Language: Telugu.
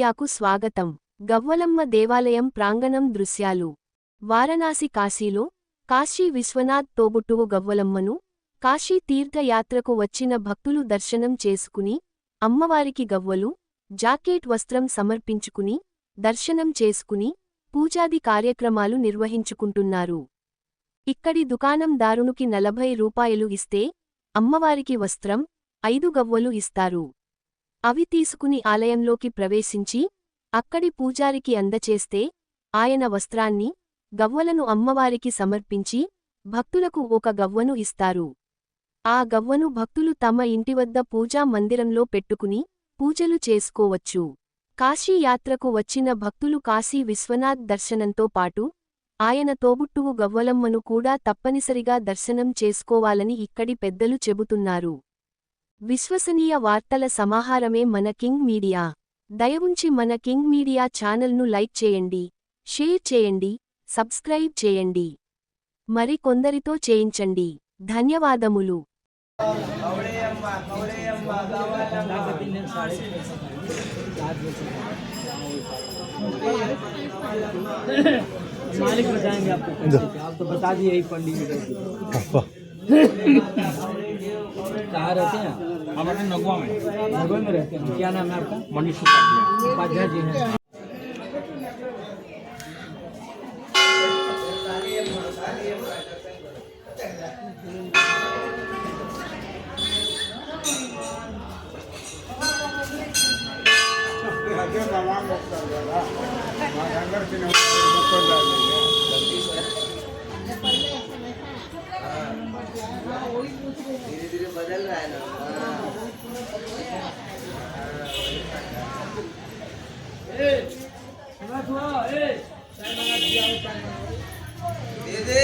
మీడియాకు స్వాగతం. గవ్వలమ్మ దేవాలయం ప్రాంగణం దృశ్యాలు. వారణాసి కాశీలో కాశీ విశ్వనాథ్ తోబుట్టువు గవ్వలమ్మను కాశీ తీర్థయాత్రకు వచ్చిన భక్తులు దర్శనం చేసుకుని అమ్మవారికి గవ్వలు, జాకెట్ వస్త్రం సమర్పించుకుని దర్శనం చేసుకుని పూజాది కార్యక్రమాలు నిర్వహించుకుంటున్నారు. ఇక్కడి దుకాణందారునికి 40 రూపాయలు ఇస్తే అమ్మవారికి వస్త్రం, 5 గవ్వలు ఇస్తారు. అవి తీసుకుని ఆలయంలోకి ప్రవేశించి అక్కడి పూజారికి అందచేస్తే ఆయన వస్త్రాన్ని, గవ్వలను అమ్మవారికి సమర్పించి భక్తులకు ఒక గవ్వను ఇస్తారు. ఆ గవ్వను భక్తులు తమ ఇంటివద్ద పూజా మందిరంలో పెట్టుకుని పూజలు చేసుకోవచ్చు. కాశీ యాత్రకు వచ్చిన భక్తులు కాశీ విశ్వనాథ్ దర్శనంతో పాటు ఆయన తోబుట్టువు గవ్వలమ్మను కూడా తప్పనిసరిగా దర్శనం చేసుకోవాలని ఇక్కడి పెద్దలు చెబుతున్నారు. విశ్వసనీయ వార్తల సమాహారమే మన కింగ్ మీడియా. దయవుంచి మన కింగ్ మీడియా ఛానల్ను లైక్ చేయండి, షేర్ చేయండి, సబ్స్క్రైబ్ చేయండి. మరి కొందరితో చేయించండి. ధన్యవాదములు. मालिक बताएंगे आपको। आप तो बता दिए यही पंडित जी कहाँ रहते हैं? हमारे नगवा में रहते हैं। क्या नाम है आपका? मनीष उपाध्याय। उपाध्याय जी हैं। धीरे-धीरे बदल रहा है ना। दे दे